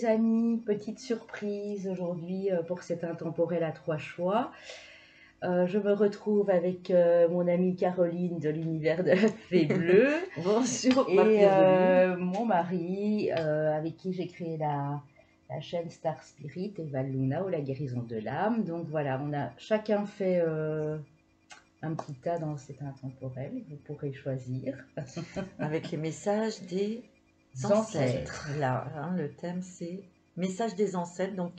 les amis, petite surprise aujourd'hui pour cet intemporel à 3 choix. Je me retrouve avec mon amie Caroline de l'univers de la Fée Bleue Bonjour, et mon mari avec qui j'ai créé la chaîne Star Spirit et Val Luna ou la guérison de l'âme. Donc voilà, on a chacun fait un petit tas dans cet intemporel, vous pourrez choisir. avec les messages des ancêtres. Là, hein, le thème c'est messages des ancêtres, donc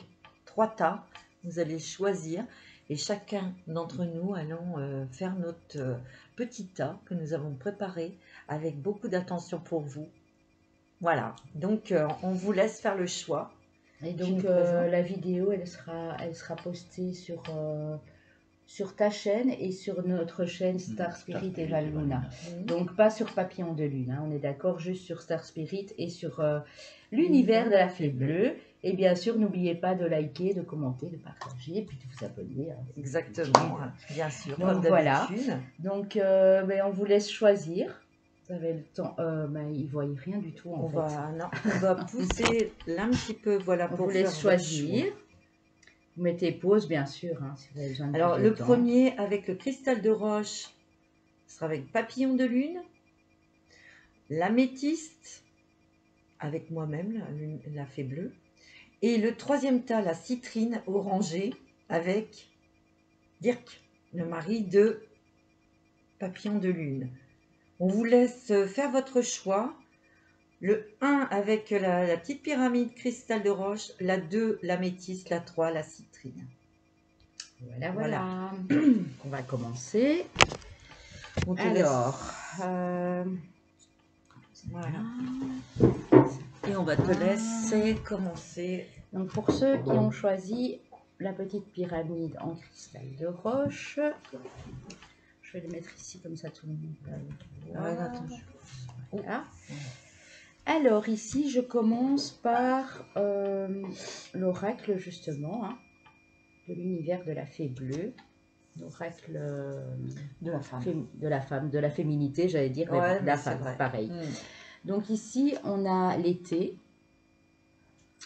3 tas, vous allez choisir et chacun d'entre nous allons faire notre petit tas que nous avons préparé avec beaucoup d'attention pour vous. Voilà, donc on vous laisse faire le choix. Et donc la vidéo elle sera postée sur ta chaîne et sur notre chaîne Star Spirit et Val Luna. Donc pas sur Papillon de Lune, hein, on est d'accord, juste sur Star Spirit et sur l'univers de la Fée Bleue. Et bien sûr, n'oubliez pas de liker, de commenter, de partager et puis de vous abonner. Hein, exactement, bien sûr. Donc voilà, donc on vous laisse choisir. Vous avez le temps, ils ne voient rien du tout en fait. On va pousser un petit peu, voilà, on pour vous laisse choisir. Vous mettez pause, bien sûr, hein, si vous avez besoin de Alors, plus de le temps. premier, avec le cristal de roche, sera avec papillon de lune. L'améthyste, avec moi-même, la fée bleue. Et le troisième tas, la citrine orangée, avec Dirk, le mari de papillon de lune. On vous laisse faire votre choix. Le 1 avec la petite pyramide cristal de roche, la 2 l'améthyste, la 3 la citrine. Voilà. On va commencer. Alors, voilà. Et on va te laisser commencer. Donc pour ceux qui ont choisi la petite pyramide en cristal de roche, je vais le mettre ici comme ça tout le monde va voir. Voilà. Alors ici je commence par l'oracle justement, hein, de l'univers de la Fée Bleue. L'oracle de la femme, de la féminité, j'allais dire, mais de la femme, pareil. Donc ici, on a l'été.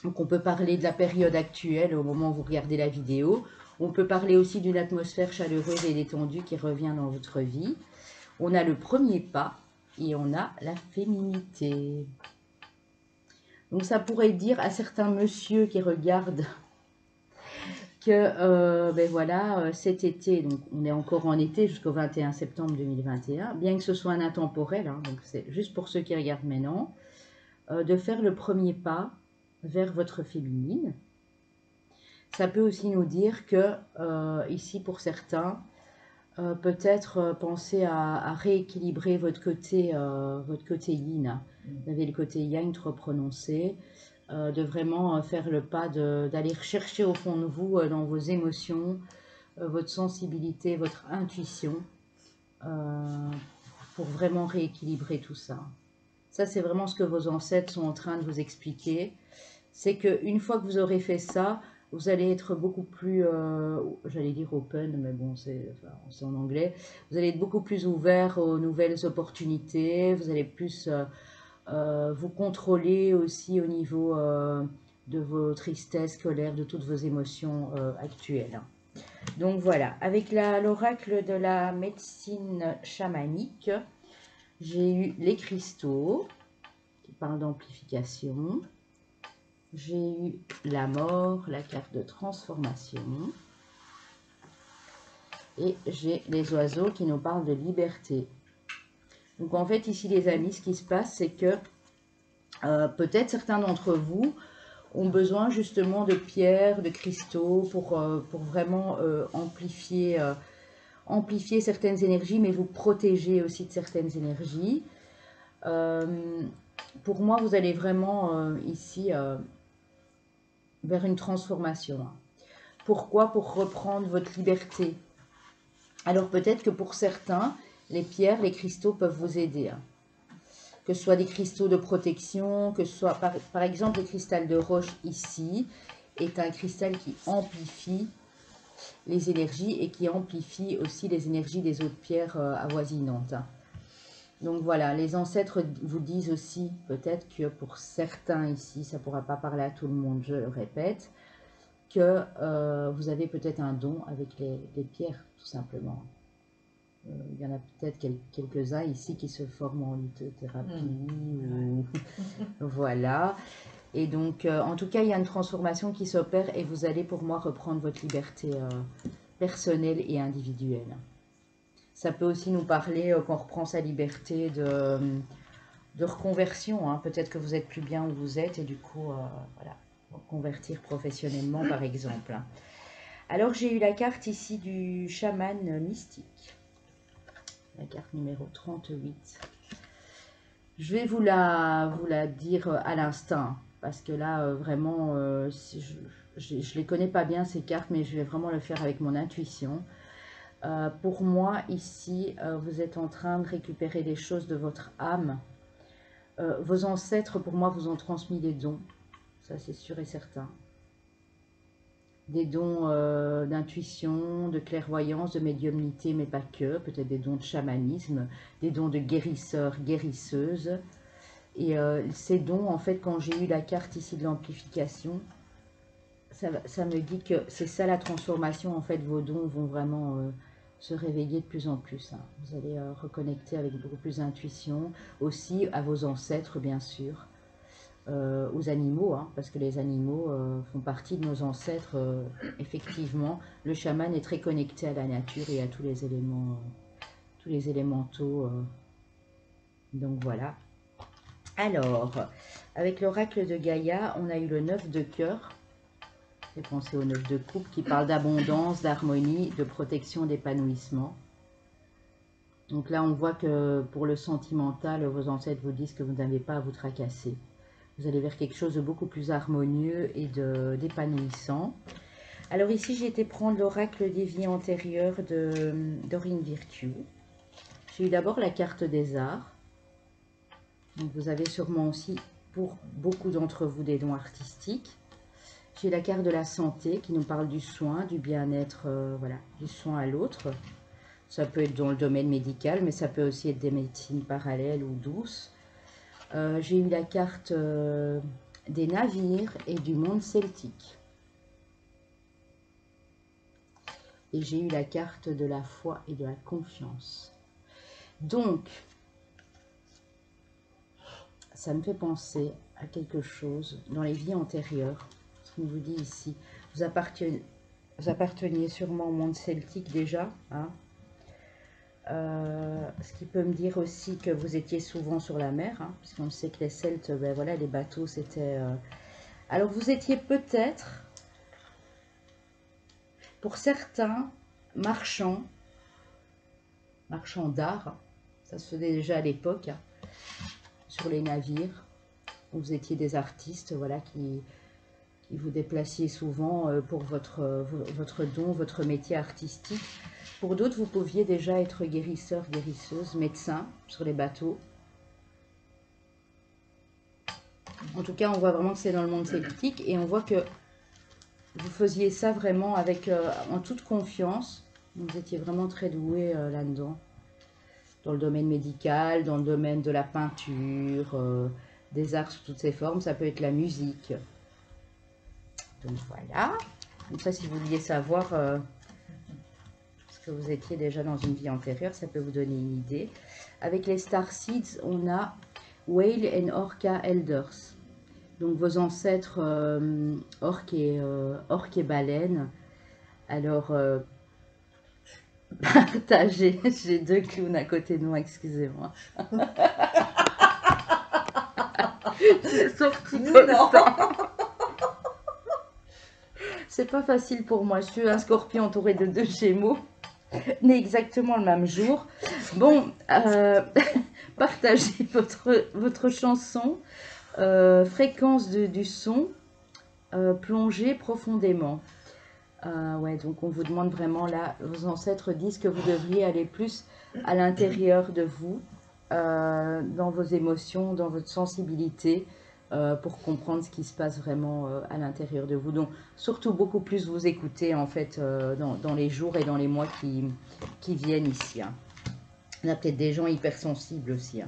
Donc on peut parler de la période actuelle au moment où vous regardez la vidéo. On peut parler aussi d'une atmosphère chaleureuse et détendue qui revient dans votre vie. On a le premier pas et on a la féminité. Donc ça pourrait dire à certains messieurs qui regardent que voilà, cet été, donc on est encore en été jusqu'au 21 septembre 2021, bien que ce soit un intemporel, hein, donc c'est juste pour ceux qui regardent maintenant, de faire le premier pas vers votre féminine. Ça peut aussi nous dire que ici pour certains, peut-être penser à rééquilibrer votre côté yin. Vous avez le côté yang trop prononcé. De vraiment faire le pas d'aller chercher au fond de vous, dans vos émotions, votre sensibilité, votre intuition, pour vraiment rééquilibrer tout ça. Ça, c'est vraiment ce que vos ancêtres sont en train de vous expliquer. C'est qu'une fois que vous aurez fait ça, vous allez être beaucoup plus, j'allais dire open, mais bon, c'est en anglais. Vous allez être beaucoup plus ouvert aux nouvelles opportunités, vous allez plus... vous contrôlez aussi au niveau de vos tristesses, colères, de toutes vos émotions actuelles. Donc voilà, avec l'oracle de la médecine chamanique, j'ai eu les cristaux qui parlent d'amplification. J'ai eu la mort, la carte de transformation. Et j'ai les oiseaux qui nous parlent de liberté. Donc en fait ici les amis, ce qui se passe c'est que peut-être certains d'entre vous ont besoin justement de pierres, de cristaux pour vraiment amplifier certaines énergies, mais vous protéger aussi de certaines énergies. Pour moi, vous allez vraiment ici vers une transformation. Pourquoi? Pour reprendre votre liberté. Alors peut-être que pour certains, les pierres, les cristaux peuvent vous aider. Que ce soit des cristaux de protection, que ce soit par exemple le cristal de roche ici, est un cristal qui amplifie les énergies et qui amplifie aussi les énergies des autres pierres avoisinantes. Donc voilà, les ancêtres vous disent aussi, peut-être que pour certains ici, ça ne pourra pas parler à tout le monde, je le répète, que vous avez peut-être un don avec les pierres, tout simplement. Il y en a peut-être quelques-uns ici qui se forment en lithothérapie. Ou... voilà. Et donc, en tout cas, il y a une transformation qui s'opère et vous allez, pour moi, reprendre votre liberté personnelle et individuelle. Ça peut aussi nous parler qu'on reprend sa liberté de reconversion. Hein. Peut-être que vous êtes plus bien où vous êtes et du coup, voilà, convertir professionnellement, par exemple. Alors, j'ai eu la carte ici du chaman mystique. La carte numéro 38. Je vais vous la dire à l'instinct, parce que là, vraiment, je ne les connais pas bien, ces cartes, mais je vais vraiment le faire avec mon intuition. Pour moi, ici, vous êtes en train de récupérer des choses de votre âme. Vos ancêtres, pour moi, vous ont transmis des dons. Ça, c'est sûr et certain. Des dons d'intuition, de clairvoyance, de médiumnité, mais pas que. Peut-être des dons de chamanisme, des dons de guérisseurs, guérisseuses. Et ces dons, en fait, quand j'ai eu la carte ici de l'amplification, ça me dit que c'est ça la transformation. En fait, vos dons vont vraiment se réveiller de plus en plus. Hein. Vous allez reconnecter avec beaucoup plus d'intuition. Aussi à vos ancêtres, bien sûr. Aux animaux, hein, parce que les animaux font partie de nos ancêtres, effectivement. Le chaman est très connecté à la nature et à tous les éléments, tous les élémentaux. Donc voilà. Alors, avec l'oracle de Gaïa, on a eu le 9 de cœur. J'ai pensé au 9 de coupe qui parle d'abondance, d'harmonie, de protection, d'épanouissement. Donc là, on voit que pour le sentimental, vos ancêtres vous disent que vous n'avez pas à vous tracasser. Vous allez vers quelque chose de beaucoup plus harmonieux et d'épanouissant. Alors ici, j'ai été prendre l'oracle des vies antérieures de Dorine Virtue. J'ai eu d'abord la carte des arts. Donc vous avez sûrement aussi, pour beaucoup d'entre vous, des dons artistiques. J'ai la carte de la santé qui nous parle du soin, du bien-être, voilà, du soin à l'autre. Ça peut être dans le domaine médical, mais ça peut aussi être des médecines parallèles ou douces. J'ai eu la carte des navires et du monde celtique. Et j'ai eu la carte de la foi et de la confiance. Donc, ça me fait penser à quelque chose dans les vies antérieures. Ce qu'on vous dit ici, vous apparteniez sûrement au monde celtique déjà, hein. Ce qui peut me dire aussi que vous étiez souvent sur la mer, hein, puisqu'on sait que les Celtes, ben voilà, les bateaux, c'était... Alors, vous étiez peut-être, pour certains, marchands d'art, ça se faisait déjà à l'époque, hein, sur les navires. Vous étiez des artistes, voilà, qui vous déplaciez souvent pour votre don, votre métier artistique. Pour d'autres, vous pouviez déjà être guérisseur, guérisseuse, médecin sur les bateaux. En tout cas, on voit vraiment que c'est dans le monde celtique et on voit que vous faisiez ça vraiment avec, en toute confiance. Vous étiez vraiment très doué là-dedans. Dans le domaine médical, dans le domaine de la peinture, des arts sous toutes ses formes. Ça peut être la musique. Donc voilà. Donc ça, si vous vouliez savoir... que vous étiez déjà dans une vie antérieure, ça peut vous donner une idée. Avec les Star Seeds, on a Whale and Orca Elders. Donc vos ancêtres orques et baleines. Alors, partagez. J'ai deux clowns à côté de moi, excusez-moi. J'ai sorti comme ça. C'est pas facile pour moi. Je suis un scorpion entouré de 2 gémeaux. Né exactement le même jour. Bon, partagez votre chanson, fréquence du son, plongez profondément. Ouais, donc on vous demande vraiment là, vos ancêtres disent que vous devriez aller plus à l'intérieur de vous, dans vos émotions, dans votre sensibilité, pour comprendre ce qui se passe vraiment à l'intérieur de vous. Donc, surtout beaucoup plus vous écouter en fait dans les jours et dans les mois qui viennent ici. Hein. On a peut-être des gens hypersensibles aussi. Hein.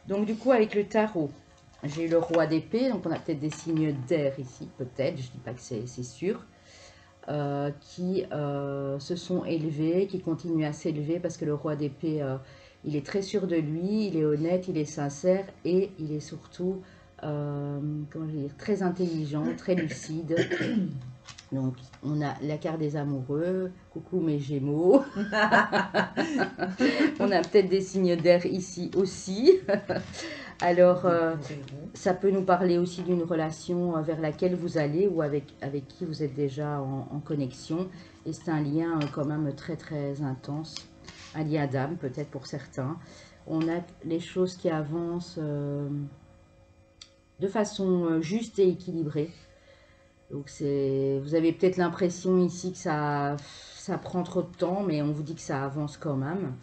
Donc du coup, avec le tarot, j'ai le roi d'épée. Donc on a peut-être des signes d'air ici, peut-être. Je ne dis pas que c'est sûr. Qui se sont élevés, qui continuent à s'élever parce que le roi d'épée, il est très sûr de lui, il est honnête, il est sincère et il est surtout comment je vais dire, très intelligent, très lucide. Donc, on a la carte des amoureux. Coucou mes Gémeaux. On a peut-être des signes d'air ici aussi. Alors, ça peut nous parler aussi d'une relation vers laquelle vous allez ou avec qui vous êtes déjà en connexion. Et c'est un lien quand même très très intense. Un lien d'âme peut-être pour certains. On a les choses qui avancent de façon juste et équilibrée. Donc vous avez peut-être l'impression ici que ça prend trop de temps, mais on vous dit que ça avance quand même.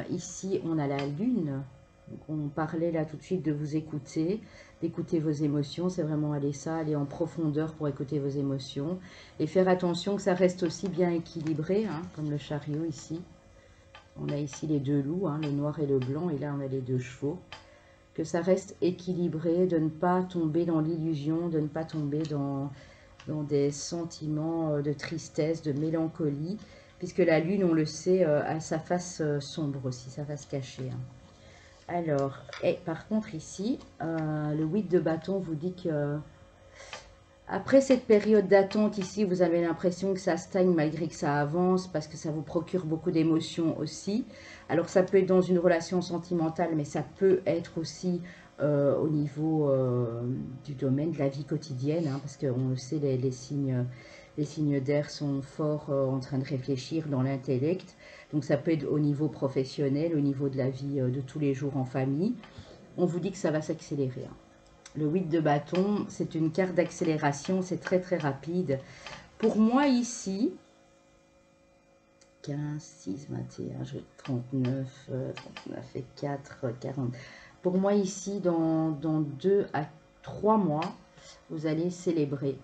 Ici, on a la lune. Donc, on parlait là tout de suite de vous écouter, d'écouter vos émotions. C'est vraiment aller en profondeur pour écouter vos émotions. Et faire attention que ça reste aussi bien équilibré, hein, comme le chariot ici. On a ici les deux loups, hein, le noir et le blanc, et là on a les deux chevaux. Que ça reste équilibré, de ne pas tomber dans l'illusion, de ne pas tomber dans des sentiments de tristesse, de mélancolie, puisque la lune, on le sait, a sa face sombre aussi, sa face cachée. Hein. Alors, par contre ici, le 8 de bâton vous dit que après cette période d'attente ici, vous avez l'impression que ça stagne malgré que ça avance, parce que ça vous procure beaucoup d'émotions aussi. Alors ça peut être dans une relation sentimentale, mais ça peut être aussi au niveau du domaine de la vie quotidienne, hein, parce qu'on le sait, les signes d'air sont forts en train de réfléchir dans l'intellect. Donc ça peut être au niveau professionnel, au niveau de la vie de tous les jours en famille. On vous dit que ça va s'accélérer. Hein. Le 8 de bâton, c'est une carte d'accélération, c'est très très rapide. Pour moi ici, 15, 6, 21, 39, 39 et 4, 40. Pour moi ici, dans 2 à 3 mois, vous allez célébrer.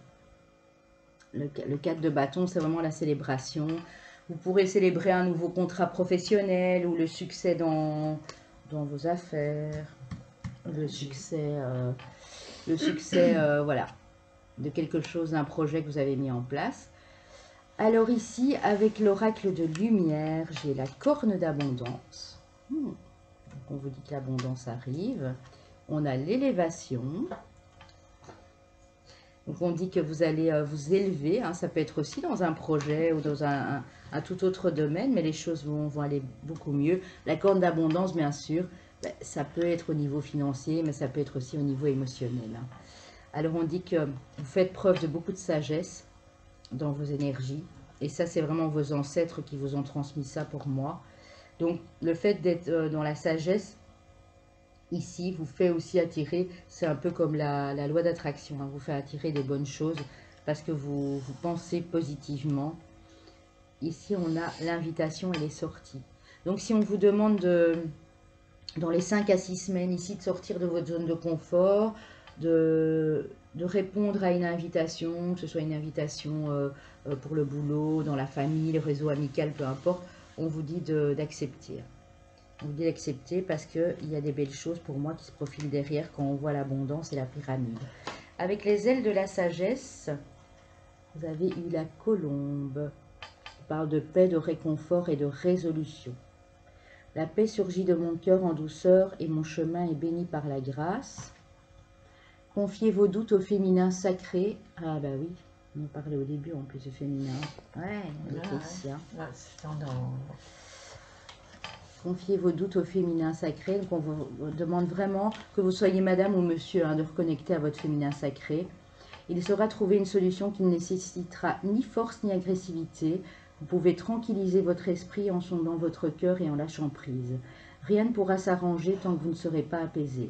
Le 4 de bâton, c'est vraiment la célébration. Vous pourrez célébrer un nouveau contrat professionnel ou le succès dans vos affaires, le succès voilà, de quelque chose, d'un projet que vous avez mis en place. Alors ici, avec l'oracle de lumière, j'ai la corne d'abondance. Donc on vous dit que l'abondance arrive. On a l'élévation. Donc on dit que vous allez vous élever. Hein, ça peut être aussi dans un projet ou dans un tout autre domaine, mais les choses vont aller beaucoup mieux. La corne d'abondance, bien sûr, ça peut être au niveau financier, mais ça peut être aussi au niveau émotionnel. Hein. Alors on dit que vous faites preuve de beaucoup de sagesse dans vos énergies. Et ça, c'est vraiment vos ancêtres qui vous ont transmis ça pour moi. Donc le fait d'être dans la sagesse, ici, vous fait aussi attirer, c'est un peu comme la loi d'attraction, hein, vous fait attirer des bonnes choses parce que vous pensez positivement. Ici, on a l'invitation et les sorties. Donc si on vous demande dans les 5 à 6 semaines ici de sortir de votre zone de confort, de répondre à une invitation, que ce soit une invitation pour le boulot, dans la famille, le réseau amical, peu importe, on vous dit d'accepter. On vous dit d'accepter parce qu'il y a des belles choses pour moi qui se profilent derrière quand on voit l'abondance et la pyramide. Avec les ailes de la sagesse, vous avez eu la colombe. On parle de paix, de réconfort et de résolution. La paix surgit de mon cœur en douceur et mon chemin est béni par la grâce. Confiez vos doutes au féminin sacré. Ah bah oui, on en parlait au début en plus du féminin. Ouais, ici. Hein. Confiez vos doutes au féminin sacré. Donc on vous demande vraiment que vous soyez madame ou monsieur, hein, de reconnecter à votre féminin sacré. Il saura trouver une solution qui ne nécessitera ni force ni agressivité. Vous pouvez tranquilliser votre esprit en sondant votre cœur et en lâchant prise. Rien ne pourra s'arranger tant que vous ne serez pas apaisé.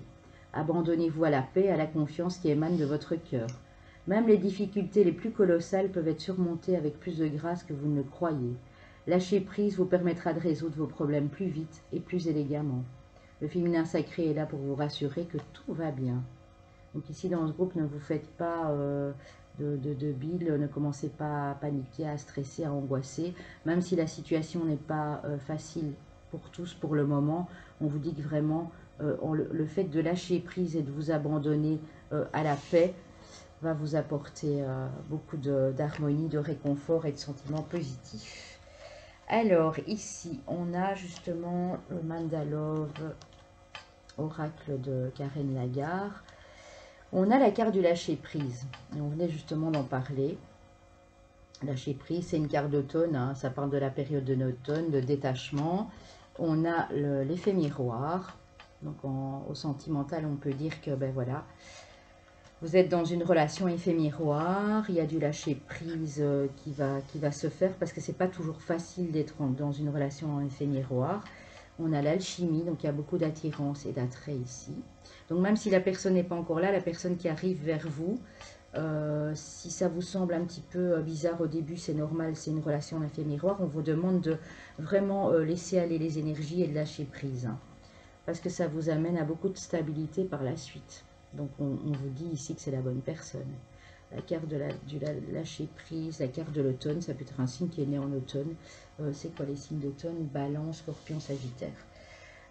Abandonnez-vous à la paix, à la confiance qui émane de votre cœur. Même les difficultés les plus colossales peuvent être surmontées avec plus de grâce que vous ne le croyez. Lâcher prise vous permettra de résoudre vos problèmes plus vite et plus élégamment. Le féminin sacré est là pour vous rassurer que tout va bien. Donc ici dans ce groupe, ne vous faites pas de bile, ne commencez pas à paniquer, à stresser, à angoisser. Même si la situation n'est pas facile pour tous pour le moment. On vous dit que vraiment, le fait de lâcher prise et de vous abandonner à la paix va vous apporter beaucoup d'harmonie, de réconfort et de sentiments positifs. Alors, ici, on a justement le Mandalove, oracle de Karen Lagarde. On a la carte du lâcher-prise. Et on venait justement d'en parler. Lâcher-prise, c'est une carte d'automne. Hein, ça parle de la période de l'automne, de détachement. On a l'effet miroir. Donc, au sentimental, on peut dire que, ben voilà, vous êtes dans une relation effet miroir, il y a du lâcher-prise qui va se faire parce que c'est pas toujours facile d'être dans une relation en effet miroir. On a l'alchimie, donc il y a beaucoup d'attirance et d'attrait ici. Donc même si la personne n'est pas encore là, la personne qui arrive vers vous, si ça vous semble un petit peu bizarre au début, c'est normal, c'est une relation en effet miroir, on vous demande de vraiment laisser aller les énergies et de lâcher prise. Hein, parce que ça vous amène à beaucoup de stabilité par la suite. Donc on vous dit ici que c'est la bonne personne. La carte du lâcher prise, la carte de l'automne, ça peut être un signe qui est né en automne. C'est quoi les signes d'automne? Balance, Scorpion, Sagittaire.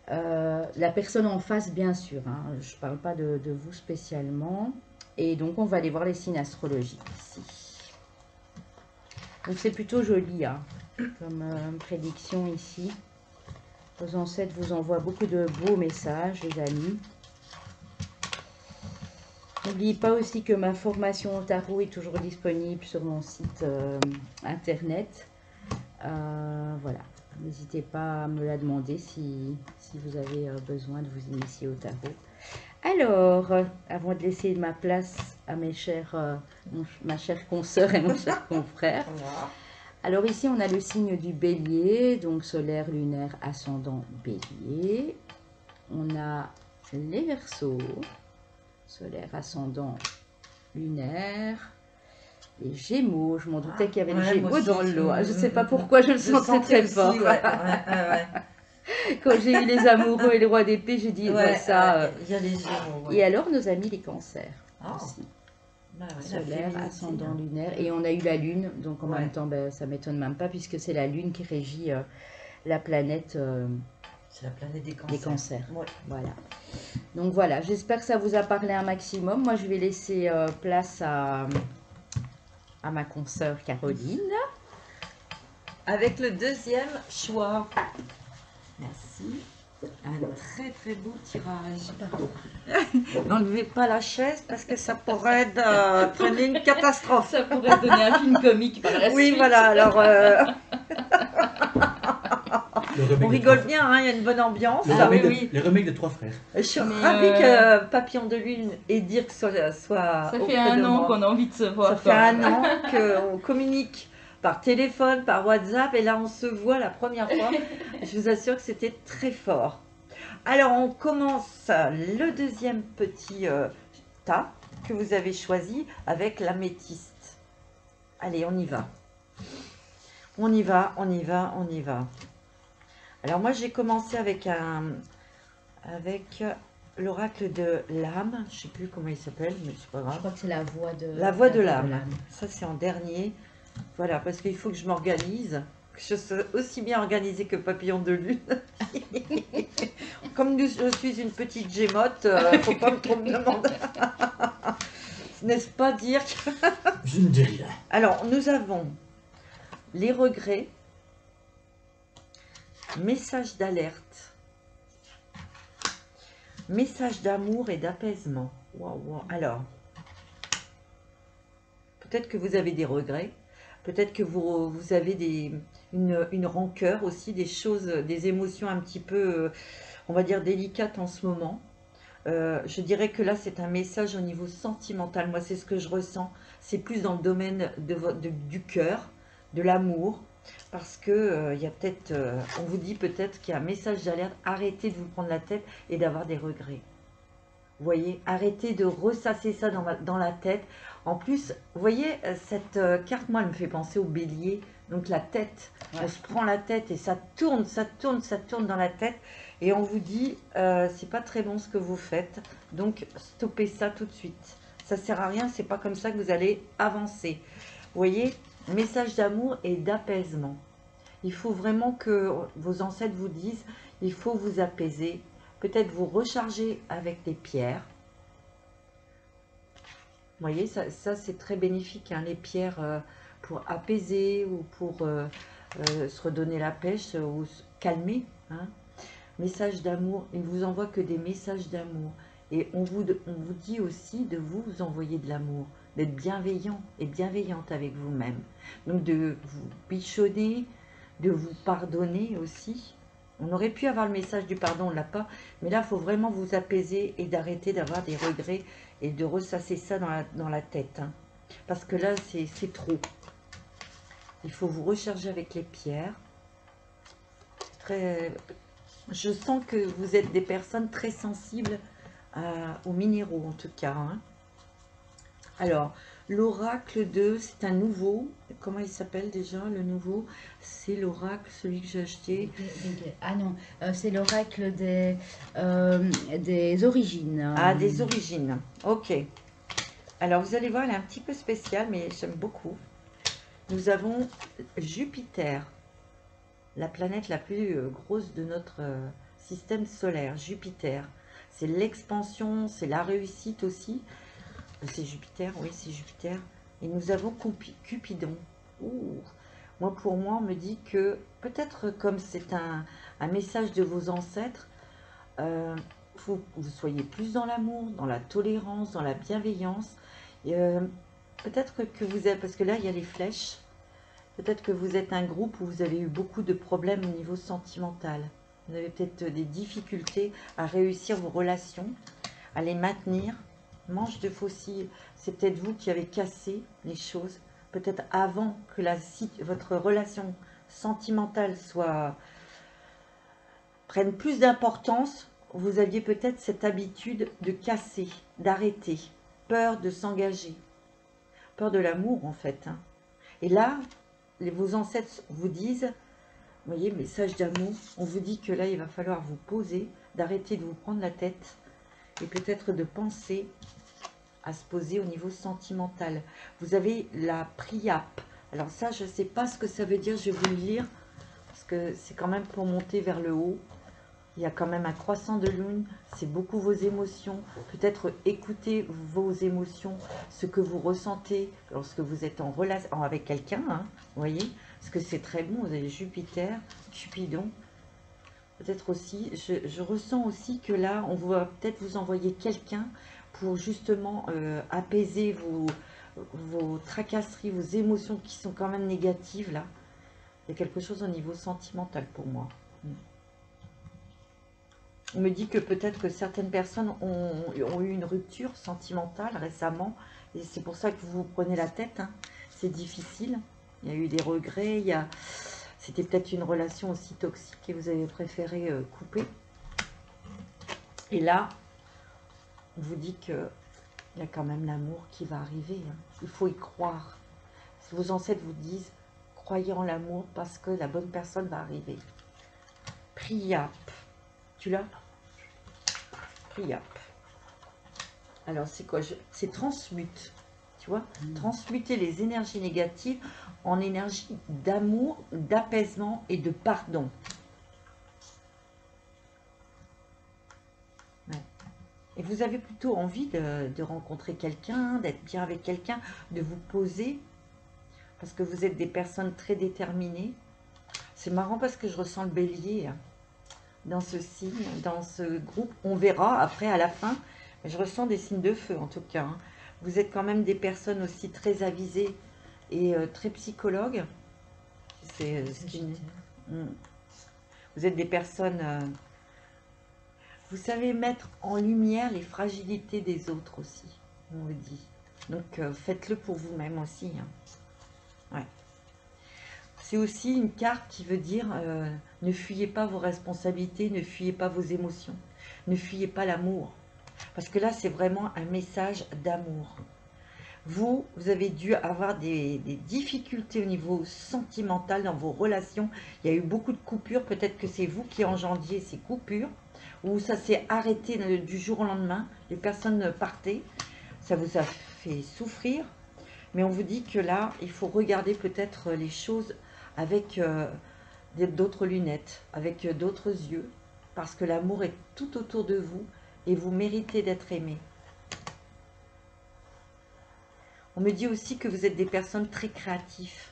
La personne en face, bien sûr. Hein, je ne parle pas de vous spécialement. Et donc on va aller voir les signes astrologiques ici. Donc c'est plutôt joli hein, comme prédiction ici. Vos ancêtres vous envoient beaucoup de beaux messages, les amis. N'oubliez pas aussi que ma formation au tarot est toujours disponible sur mon site internet. Voilà, n'hésitez pas à me la demander si vous avez besoin de vous initier au tarot. Alors, avant de laisser ma place à ma chère consoeur et mon cher confrère. Alors ici, on a le signe du bélier, donc solaire, lunaire, ascendant, bélier. On a les verseaux. Solaire, ascendant, lunaire, les gémeaux. Je m'en doutais qu'il y avait les gémeaux dans le lot. Je ne sais pas pourquoi je le sentais très fort. Quand j'ai eu les amoureux et les rois d'épée, j'ai dit ça. Il y a les gémeaux. Et alors, nos amis les cancers aussi. Bah Solaire, ascendant, lunaire. Et on a eu la lune. Donc en même temps, ben, ça ne m'étonne même pas puisque c'est la lune qui régit la planète. C'est la planète des cancers. Des cancers. Voilà. Donc voilà, j'espère que ça vous a parlé un maximum. Moi, je vais laisser place à ma consoeur Caroline. Avec le deuxième choix. Merci. Un très très beau tirage. N'enlevez pas la chaise parce que ça pourrait traîner une catastrophe. Ça pourrait donner un film comique par la suite. Oui, voilà. Alors, on rigole bien, hein, il y a une bonne ambiance. Les remakes de Trois Frères. Je suis ravie que Papillon de Lune et Dirk soit Ça fait un an qu'on a envie de se voir. Ça fait un an qu'on communique par téléphone, par WhatsApp, et là on se voit la première fois. Je vous assure que c'était très fort. Alors on commence le deuxième petit tas que vous avez choisi avec l'améthyste. Allez, on y va. On y va, on y va, on y va. Alors moi j'ai commencé avec l'oracle de l'âme. Je ne sais plus comment il s'appelle, mais c'est pas grave. Je crois que c'est la voix de l'âme. Ça c'est en dernier. Voilà, parce qu'il faut que je m'organise, que je sois aussi bien organisée que Papillon de Lune. Comme je suis une petite gémotte, il ne faut pas me trop me demander. N'est-ce pas dire que... Je ne dis rien. Alors, nous avons les regrets, message d'alerte, message d'amour et d'apaisement. Wow. Alors, peut-être que vous avez des regrets. Peut-être que vous avez une rancœur aussi, des choses, des émotions un petit peu, on va dire, délicates en ce moment. Je dirais que là, c'est un message au niveau sentimental. Moi, c'est ce que je ressens. C'est plus dans le domaine du cœur, de l'amour. Parce que il y a peut-être, on vous dit peut-être qu'il y a un message d'alerte. Arrêtez de vous prendre la tête et d'avoir des regrets. Vous voyez, arrêtez de ressasser ça dans la tête. En plus, vous voyez, cette carte, moi, elle me fait penser au bélier. Donc la tête, on se prend la tête et ça tourne dans la tête. Et on vous dit, c'est pas très bon ce que vous faites. Donc stoppez ça tout de suite. Ça sert à rien, c'est pas comme ça que vous allez avancer. Vous voyez, message d'amour et d'apaisement. Il faut vraiment que vos ancêtres vous disent, il faut vous apaiser, peut-être vous recharger avec des pierres. Vous voyez, ça c'est très bénéfique, hein, les pierres pour apaiser ou pour se redonner la pêche ou se calmer. Hein. Message d'amour, il ne vous envoie que des messages d'amour. Et on vous dit aussi de vous envoyer de l'amour, d'être bienveillant et bienveillante avec vous-même. Donc de vous bichonner, de vous pardonner aussi. On aurait pu avoir le message du pardon, on ne l'a pas. Mais là, il faut vraiment vous apaiser et d'arrêter d'avoir des regrets et de ressasser ça dans la tête. Hein. Parce que là, c'est trop. Il faut vous recharger avec les pierres. Je sens que vous êtes des personnes très sensibles aux minéraux, en tout cas. Hein. Alors, l'oracle c'est un nouveau. Comment il s'appelle déjà, le nouveau? C'est l'oracle, celui que j'ai acheté. Ah non, c'est l'oracle des origines. Ah, des origines. Ok. Alors, vous allez voir, elle est un petit peu spéciale, mais j'aime beaucoup. Nous avons Jupiter, la planète la plus grosse de notre système solaire, Jupiter. C'est l'expansion, c'est la réussite aussi. C'est Jupiter, oui, c'est Jupiter. Et nous avons Cupidon. Ouh. Pour moi, on me dit que peut-être comme c'est un message de vos ancêtres, vous soyez plus dans l'amour, dans la tolérance, dans la bienveillance. Peut-être que vous êtes, parce que là, il y a les flèches. Peut-être que vous êtes un groupe où vous avez eu beaucoup de problèmes au niveau sentimental. Vous avez peut-être des difficultés à réussir vos relations, à les maintenir. Manche de faucille, c'est peut-être vous qui avez cassé les choses. Peut-être avant que votre relation sentimentale prenne plus d'importance, vous aviez peut-être cette habitude de casser, d'arrêter, peur de s'engager, peur de l'amour en fait. Hein. Et là, vos ancêtres vous disent, vous voyez, message d'amour, on vous dit que là, il va falloir vous poser, d'arrêter de vous prendre la tête et peut-être de penser à se poser au niveau sentimental. Vous avez la priape. Alors ça, je ne sais pas ce que ça veut dire, je vais vous le lire, parce que c'est quand même pour monter vers le haut. Il y a quand même un croissant de lune, c'est beaucoup vos émotions. Peut-être écouter vos émotions, ce que vous ressentez lorsque vous êtes en relation avec quelqu'un, hein, vous voyez, parce que c'est très bon, vous avez Jupiter, Cupidon. Peut-être aussi, je ressens aussi que là, on va peut-être vous envoyer quelqu'un pour justement apaiser vos tracasseries, vos émotions qui sont quand même négatives là. Il y a quelque chose au niveau sentimental pour moi. On me dit que peut-être que certaines personnes ont eu une rupture sentimentale récemment. Et c'est pour ça que vous vous prenez la tête. Hein. C'est difficile. Il y a eu des regrets. C'était peut-être une relation aussi toxique et vous avez préféré couper. Et là, on vous dit qu'il y a quand même l'amour qui va arriver. Hein. Il faut y croire. Vos ancêtres vous disent, croyez en l'amour parce que la bonne personne va arriver. Priap. Tu l'as? Priap. Alors, c'est quoi? C'est transmute. Tu vois? Transmuter les énergies négatives en énergie d'amour, d'apaisement et de pardon. Ouais. Et vous avez plutôt envie de rencontrer quelqu'un, d'être bien avec quelqu'un, de vous poser, parce que vous êtes des personnes très déterminées. C'est marrant parce que je ressens le bélier dans ce signe, dans ce groupe. On verra après à la fin. Je ressens des signes de feu en tout cas. Hein. Vous êtes quand même des personnes aussi très avisées et très psychologues. Vous êtes des personnes... vous savez mettre en lumière les fragilités des autres aussi, on vous dit. Donc faites-le pour vous-même aussi. Hein. Ouais. C'est aussi une carte qui veut dire ne fuyez pas vos responsabilités, ne fuyez pas vos émotions, ne fuyez pas l'amour. Parce que là, c'est vraiment un message d'amour. Vous avez dû avoir des difficultés au niveau sentimental dans vos relations. Il y a eu beaucoup de coupures. Peut-être que c'est vous qui engendriez ces coupures. Ou ça s'est arrêté du jour au lendemain. Les personnes partaient. Ça vous a fait souffrir. Mais on vous dit que là, il faut regarder peut-être les choses avec d'autres lunettes, avec d'autres yeux, parce que l'amour est tout autour de vous et vous méritez d'être aimé. On me dit aussi que vous êtes des personnes très créatives,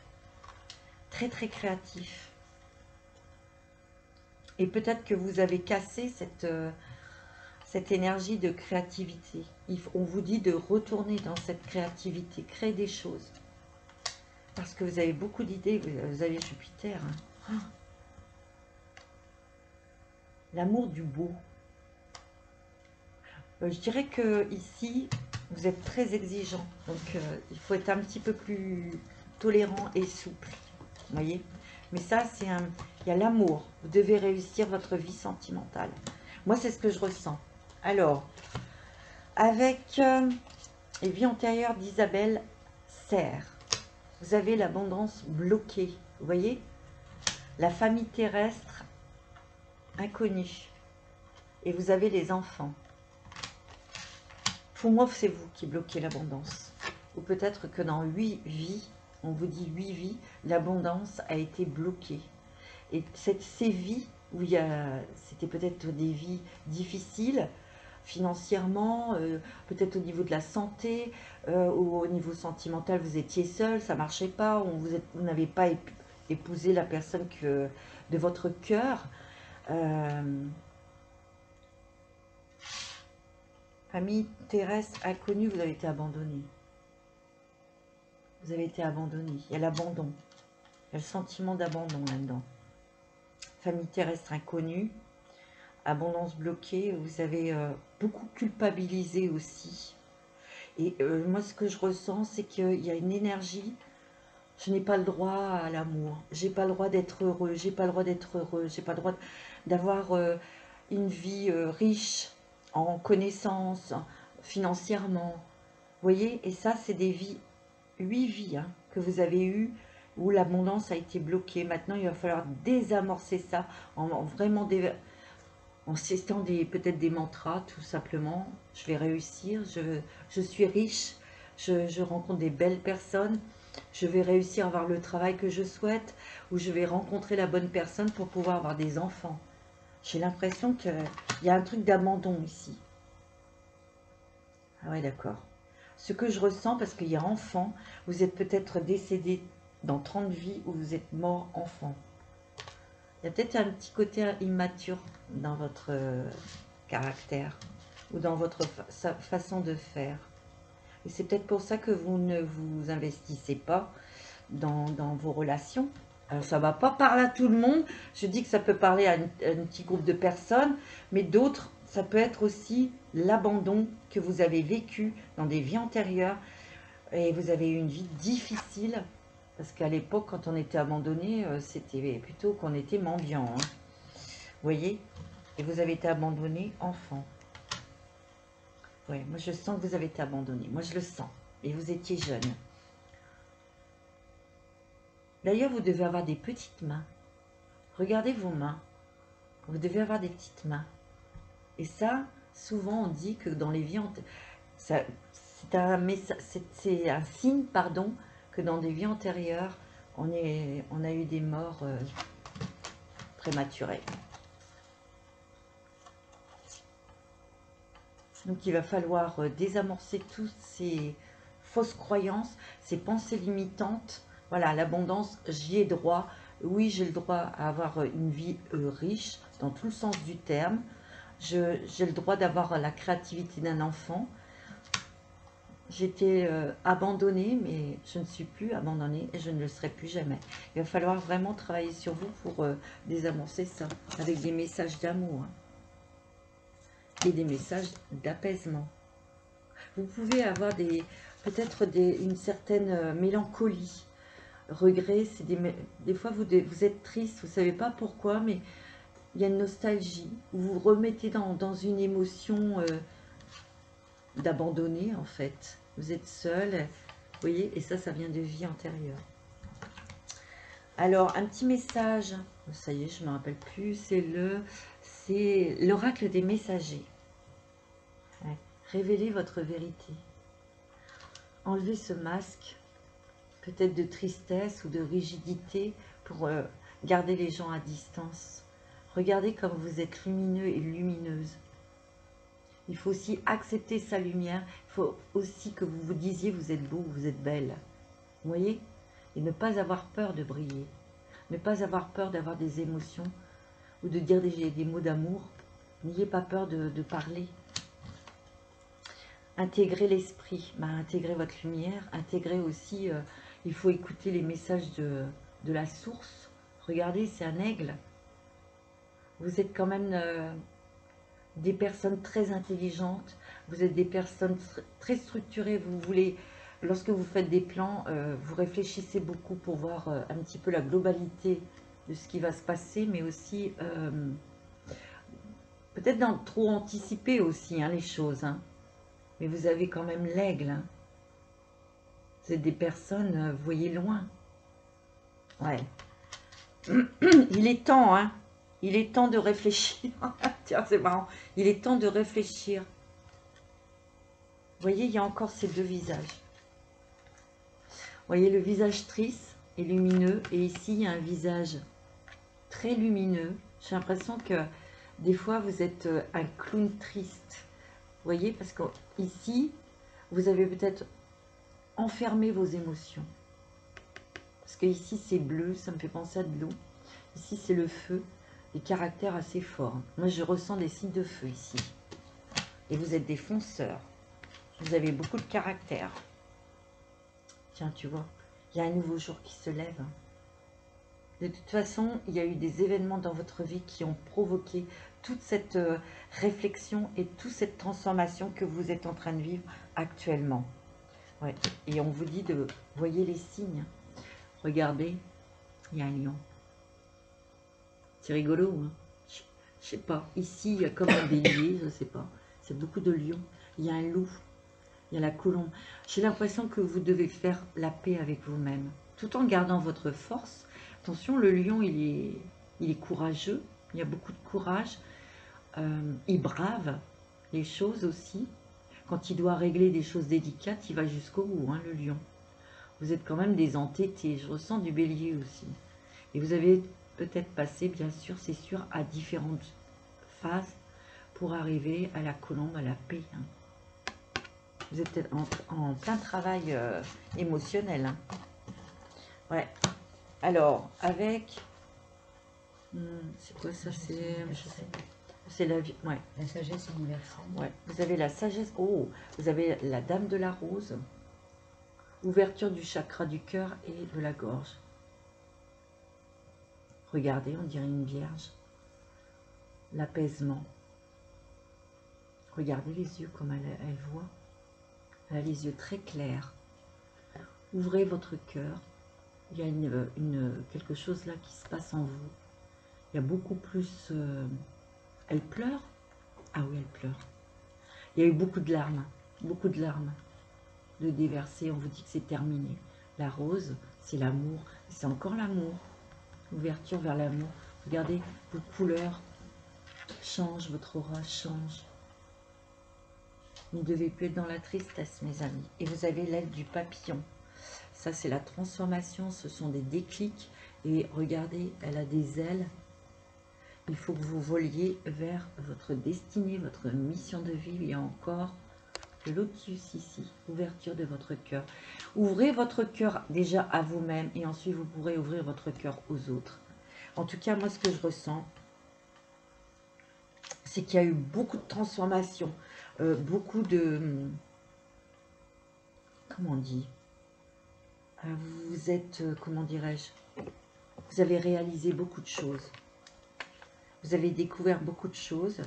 très très créatifs. Et peut-être que vous avez cassé cette énergie de créativité. On vous dit de retourner dans cette créativité, créer des choses. Parce que vous avez beaucoup d'idées, vous avez Jupiter. Hein. L'amour du beau. Je dirais que ici, vous êtes très exigeant. Donc, il faut être un petit peu plus tolérant et souple. Vous voyez? Mais ça, il y a l'amour. Vous devez réussir votre vie sentimentale. Moi, c'est ce que je ressens. Alors, avec les vies antérieures d'Isabelle Serre, vous avez l'abondance bloquée. Vous voyez? La famille terrestre inconnue. Et vous avez les enfants. Pour moi, c'est vous qui bloquez l'abondance. Ou peut-être que dans 8 vies, on vous dit 8 vies, l'abondance a été bloquée. Et ces vies, où c'était peut-être des vies difficiles, financièrement, peut-être au niveau de la santé, ou au niveau sentimental, vous étiez seul, ça ne marchait pas, vous n'avez pas épousé la personne de votre cœur. Famille terrestre inconnue, vous avez été abandonné. Vous avez été abandonné. Il y a l'abandon. Il y a le sentiment d'abandon là-dedans. Famille terrestre inconnue. Abondance bloquée. Vous avez beaucoup culpabilisé aussi. Et moi, ce que je ressens, c'est qu'il y a une énergie. Je n'ai pas le droit à l'amour. J'ai pas le droit d'être heureux. J'ai pas le droit d'être heureux. J'ai pas le droit d'avoir une vie riche en connaissances, financièrement. Vous voyez, et ça, c'est des vies, 8 vies hein, que vous avez eues où l'abondance a été bloquée. Maintenant, il va falloir désamorcer ça en citant peut-être des mantras, tout simplement. Je vais réussir, je suis riche, je rencontre des belles personnes, je vais réussir à avoir le travail que je souhaite, ou je vais rencontrer la bonne personne pour pouvoir avoir des enfants. J'ai l'impression qu'il y a un truc d'abandon ici. Ah ouais, d'accord. Ce que je ressens, parce qu'il y a enfant, vous êtes peut-être décédé dans 30 vies où vous êtes mort enfant. Il y a peut-être un petit côté immature dans votre caractère ou dans votre façon de faire. Et c'est peut-être pour ça que vous ne vous investissez pas dans vos relations. Alors ça ne va pas parler à tout le monde. Je dis que ça peut parler à un petit groupe de personnes, mais d'autres, ça peut être aussi l'abandon que vous avez vécu dans des vies antérieures. Et vous avez eu une vie difficile. Parce qu'à l'époque, quand on était abandonné, c'était plutôt qu'on était mendiant. Hein. Vous voyez? Et vous avez été abandonné enfant. Oui, moi je sens que vous avez été abandonné. Moi je le sens. Et vous étiez jeune. D'ailleurs, vous devez avoir des petites mains. Regardez vos mains. Vous devez avoir des petites mains. Et ça, souvent on dit que dans les vies, c'est un signe, pardon, que dans des vies antérieures, on a eu des morts prématurées. Donc il va falloir désamorcer toutes ces fausses croyances, ces pensées limitantes. Voilà, l'abondance, j'y ai droit. Oui, j'ai le droit à avoir une vie riche, dans tout le sens du terme. J'ai le droit d'avoir la créativité d'un enfant. J'étais abandonnée, mais je ne suis plus abandonnée et je ne le serai plus jamais. Il va falloir vraiment travailler sur vous pour désamorcer ça, avec des messages d'amour hein, et des messages d'apaisement. Vous pouvez avoir peut-être une certaine mélancolie, regret. Des fois, vous êtes triste, vous ne savez pas pourquoi, mais il y a une nostalgie. Vous vous remettez dans une émotion d'abandonner, en fait. Vous êtes seul, vous voyez, et ça vient de vie antérieure. Alors, un petit message, ça y est, je ne me rappelle plus, c'est l'oracle des messagers. Ouais. Révélez votre vérité. Enlevez ce masque, peut-être de tristesse ou de rigidité, pour gardez les gens à distance. Regardez comme vous êtes lumineux et lumineuse. Il faut aussi accepter sa lumière. Il faut aussi que vous vous disiez vous êtes beau, vous êtes belle. Vous voyez? Et ne pas avoir peur de briller. Ne pas avoir peur d'avoir des émotions ou de dire des mots d'amour. N'ayez pas peur de parler. Intégrez l'esprit, intégrez votre lumière, intégrez aussi, il faut écouter les messages de la source. Regardez, c'est un aigle. Vous êtes quand même des personnes très intelligentes, vous êtes des personnes très structurées, vous voulez, lorsque vous faites des plans, vous réfléchissez beaucoup pour voir un petit peu la globalité de ce qui va se passer, mais aussi peut-être trop anticiper aussi les choses, mais vous avez quand même l'aigle. Vous êtes des personnes, vous voyez loin. Ouais. Il est temps, il est temps de réfléchir. Tiens, c'est marrant. Il est temps de réfléchir. Vous voyez, il y a encore ces deux visages. Vous voyez le visage triste et lumineux. Et ici, il y a un visage très lumineux. J'ai l'impression que des fois, vous êtes un clown triste. Vous voyez, parce que ici, vous avez peut-être enfermé vos émotions. Parce que ici, c'est bleu, ça me fait penser à de l'eau. Ici, c'est le feu, des caractères assez forts. Moi, je ressens des signes de feu ici. Et vous êtes des fonceurs. Vous avez beaucoup de caractère. Tiens, tu vois, il y a un nouveau jour qui se lève. De toute façon, il y a eu des événements dans votre vie qui ont provoqué toute cette réflexion et toute cette transformation que vous êtes en train de vivre actuellement. Ouais. Et on vous dit de... Voyez les signes. Regardez, il y a un lion. C'est rigolo, Je sais pas. Ici, il y a comme un bélier, je sais pas. C'est beaucoup de lions. Il y a un loup. Il y a la colombe. J'ai l'impression que vous devez faire la paix avec vous-même. Tout en gardant votre force. Attention, le lion, il est courageux. Il y a beaucoup de courage. Il brave les choses aussi. Quand il doit régler des choses délicates, il va jusqu'au bout, le lion. Vous êtes quand même des entêtés. Je ressens du bélier aussi. Et vous avez peut-être passé, bien sûr, c'est sûr, à différentes phases pour arriver à la colombe, à la paix. Vous êtes peut-être en plein travail émotionnel. Ouais. Alors, avec... c'est quoi ça? C'est la vie. Ouais. La sagesse universelle. Ouais. Vous avez la sagesse. Oh, vous avez la dame de la rose. Ouverture du chakra du cœur et de la gorge. Regardez, on dirait une vierge. L'apaisement. Regardez les yeux comme elle voit. Elle a les yeux très clairs. Ouvrez votre cœur. Il y a quelque chose là qui se passe en vous. Il y a beaucoup plus... Elle pleure? Ah oui, elle pleure. Il y a eu beaucoup de larmes. Beaucoup de larmes de déverser. On vous dit que c'est terminé. La rose, c'est l'amour. C'est encore l'amour. Ouverture vers l'amour. Regardez, vos couleurs changent, votre aura change. Vous ne devez plus être dans la tristesse, mes amis. Et vous avez l'aile du papillon. Ça, c'est la transformation. Ce sont des déclics. Et regardez, elle a des ailes. Il faut que vous voliez vers votre destinée, votre mission de vie. Il y a encore de lotus ici. Ouverture de votre cœur. Ouvrez votre cœur déjà à vous-même. Et ensuite, vous pourrez ouvrir votre cœur aux autres. En tout cas, moi, ce que je ressens, c'est qu'il y a eu beaucoup de transformations. Beaucoup de... Comment on dit? Vous êtes... comment dirais-je? Vous avez réalisé beaucoup de choses. Vous avez découvert beaucoup de choses.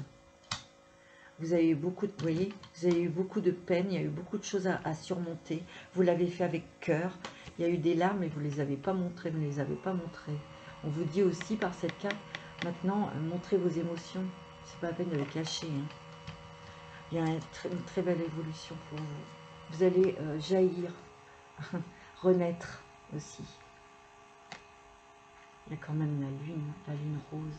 Vous avez eu beaucoup de... Vous voyez, vous avez eu beaucoup de peine. Il y a eu beaucoup de choses à surmonter. Vous l'avez fait avec cœur. Il y a eu des larmes et vous ne les avez pas montrées. Vous ne les avez pas montrées. On vous dit aussi par cette carte, maintenant, montrez vos émotions. C'est pas la peine de les cacher. Il y a une très belle évolution pour vous. Vous allez jaillir, renaître aussi. Il y a quand même la lune rose.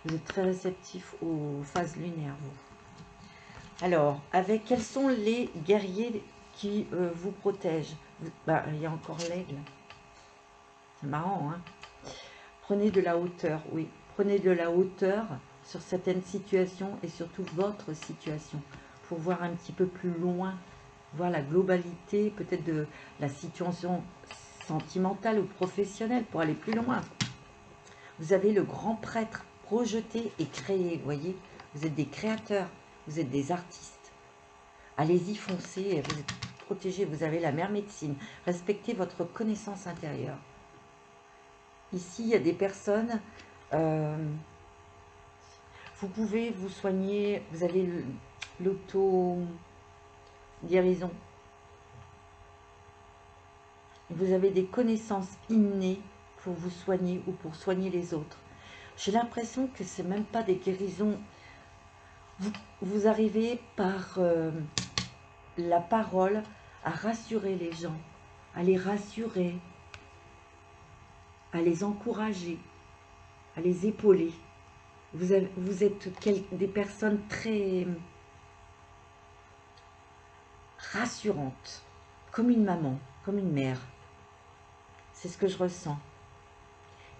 Vous êtes très réceptif aux phases lunaires, vous. Alors, quels sont les guerriers qui vous protègent? Il y a encore l'aigle. C'est marrant, Prenez de la hauteur, oui. Prenez de la hauteur sur certaines situations et surtout votre situation pour voir un petit peu plus loin, voir la globalité peut-être de la situation sentimentale ou professionnelle pour aller plus loin. Vous avez le grand prêtre, projeter et créer, vous voyez. Vous êtes des créateurs, vous êtes des artistes. Allez-y, foncez, vous êtes protégés, vous avez la mère médecine. Respectez votre connaissance intérieure. Ici, il y a des personnes, vous pouvez vous soigner, vous avez l'auto-guérison. Vous avez des connaissances innées pour vous soigner ou pour soigner les autres. J'ai l'impression que ce n'est même pas des guérisons. Vous arrivez par la parole à rassurer les gens, à les rassurer, à les encourager, à les épauler. Vous êtes des personnes très rassurantes, comme une maman, comme une mère. C'est ce que je ressens.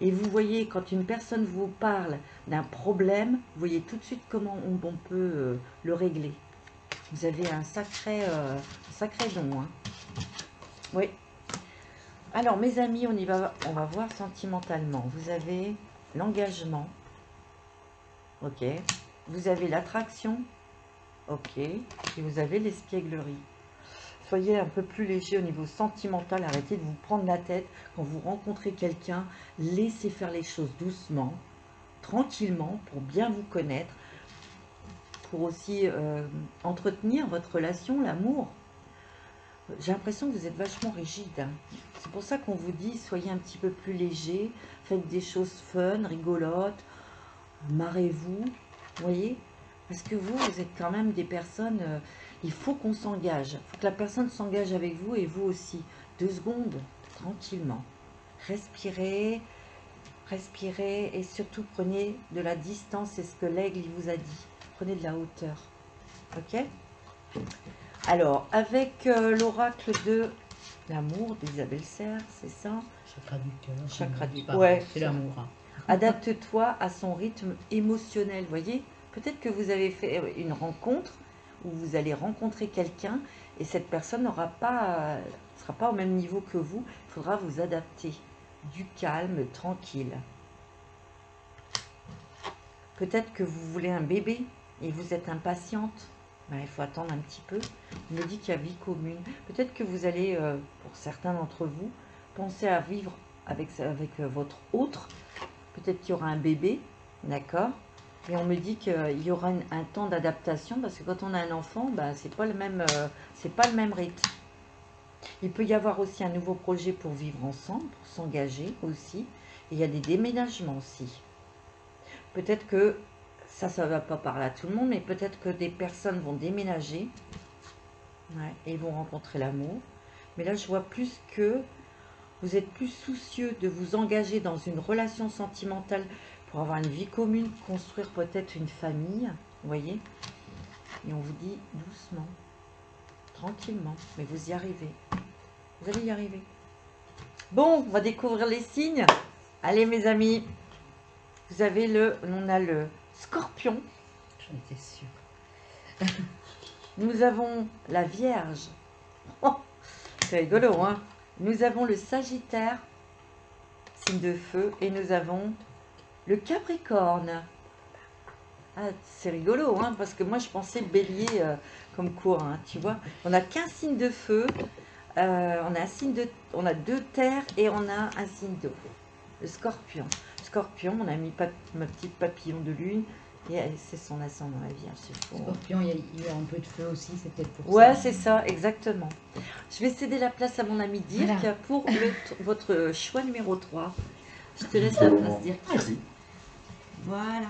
Et vous voyez, quand une personne vous parle d'un problème, vous voyez tout de suite comment on peut le régler. Vous avez un sacré don. Hein. Oui. Alors, mes amis, on va voir sentimentalement. Vous avez l'engagement. Ok. Vous avez l'attraction. Ok. Et vous avez l'espièglerie. Soyez un peu plus léger au niveau sentimental. Arrêtez de vous prendre la tête. Quand vous rencontrez quelqu'un, laissez faire les choses doucement, tranquillement, pour bien vous connaître, pour aussi entretenir votre relation, l'amour. J'ai l'impression que vous êtes vachement rigide. Hein. C'est pour ça qu'on vous dit, soyez un petit peu plus léger, faites des choses fun, rigolotes, marrez-vous, voyez. Parce que vous êtes quand même des personnes, il faut qu'on s'engage. Il faut que la personne s'engage avec vous et vous aussi. 2 secondes, tranquillement. Respirez, respirez et surtout prenez de la distance, c'est ce que l'aigle vous a dit. Prenez de la hauteur. Ok? Alors, avec l'oracle de l'amour d'Isabelle Serres, c'est ça? Chakra du cœur. Chakra du cœur. Ouais. C'est l'amour. Hein. Adapte-toi à son rythme émotionnel. Voyez, peut-être que vous avez fait une rencontre où vous allez rencontrer quelqu'un et cette personne ne sera pas au même niveau que vous. Il faudra vous adapter. Du calme, tranquille. Peut-être que vous voulez un bébé et vous êtes impatiente. Ben, il faut attendre un petit peu. Il me dit qu'il y a vie commune. Peut-être que vous allez, pour certains d'entre vous, penser à vivre avec votre autre. Peut-être qu'il y aura un bébé, d'accord? Et on me dit qu'il y aura un temps d'adaptation parce que quand on a un enfant, ben, c'est pas le même rythme. Il peut y avoir aussi un nouveau projet pour vivre ensemble, pour s'engager aussi. Et il y a des déménagements aussi. Peut-être que ça ne va pas parler à tout le monde, mais peut-être que des personnes vont déménager et vont rencontrer l'amour. Mais là, je vois plus que vous êtes plus soucieux de vous engager dans une relation sentimentale pour avoir une vie commune, construire peut-être une famille, vous voyez. Et on vous dit doucement, tranquillement, mais vous y arrivez. Vous allez y arriver. Bon, on va découvrir les signes. Allez, mes amis. Vous avez on a le Scorpion. J'en étais sûre. Nous avons la Vierge. Oh, c'est rigolo, hein. Nous avons le Sagittaire, signe de feu, et nous avons le Capricorne. Ah, c'est rigolo, hein, parce que moi je pensais le Bélier comme quoi, hein, tu vois. On a qu'un signe de feu, on a 2 terres et on a un signe d'eau. Le Scorpion. Scorpion, on a mis ma petite papillon de lune. Et c'est son ascendant la Vierge, c'est faux. Scorpion, il y a un peu de feu aussi, c'est peut-être pour ça. Ouais, c'est ça, exactement. Je vais céder la place à mon ami Dirk Voilà. pour votre choix numéro 3. Je te laisse la place, Dirk. Merci. Voilà.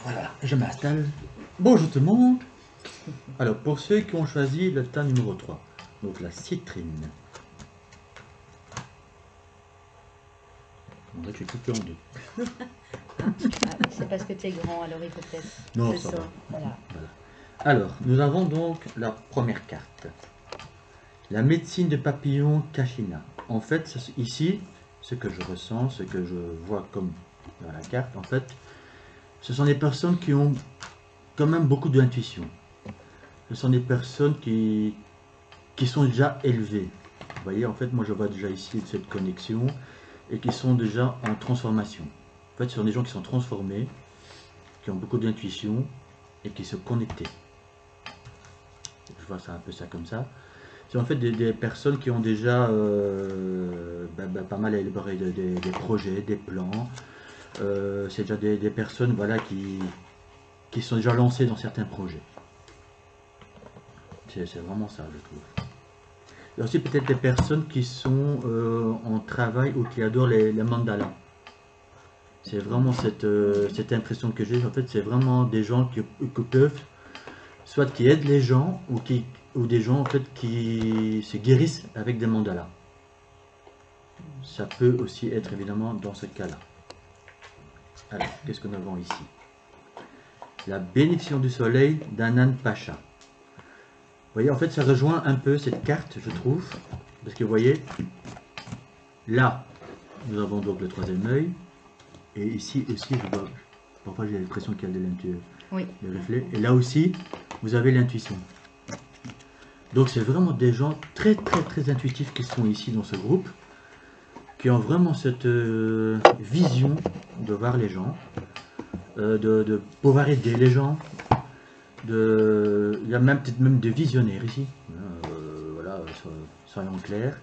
Voilà, je m'installe. Bonjour tout le monde. Alors, pour ceux qui ont choisi le tas numéro 3, donc la citrine. On dirait que je suis coupé en 2. C'est parce que tu es grand, alors il faut peut-être. Non, C'est ça ça. va. Voilà. Voilà. Alors, nous avons donc la première carte. La médecine de papillon Kashina. en fait, ici, ce que je ressens, ce que je vois comme dans la carte, en fait, ce sont des personnes qui ont quand même beaucoup d'intuition. Ce sont des personnes qui sont déjà élevées. Vous voyez, en fait, moi je vois déjà ici cette connexion et qui sont déjà en transformation. En fait, ce sont des gens qui sont transformés, qui ont beaucoup d'intuition et qui se connectent. Je vois ça un peu ça comme ça. C'est en fait des personnes qui ont déjà pas mal élaboré des projets, des plans. C'est déjà des personnes voilà, qui sont déjà lancées dans certains projets. C'est vraiment ça, je trouve. Il y a aussi peut-être des personnes qui sont en travail ou qui adorent les mandalas. C'est vraiment cette impression que j'ai. En fait, c'est vraiment des gens qui peuvent, soit qui aident les gens, ou des gens en fait qui se guérissent avec des mandalas. Ça peut aussi être évidemment dans ce cas-là. Alors, qu'est-ce que nous avons ici? La bénédiction du soleil d'Anan Pacha. Vous voyez, en fait, ça rejoint un peu cette carte, je trouve. Parce que vous voyez, là, nous avons donc le troisième œil. Et ici aussi, je vois, parfois j'ai l'impression qu'il y a de l'intuition. Oui. Le reflet. Et là aussi, vous avez l'intuition. Donc c'est vraiment des gens très intuitifs qui sont ici dans ce groupe, qui ont vraiment cette vision de voir les gens, de pouvoir aider les gens. Il y a peut-être même des visionnaires ici. Voilà, soyons clairs.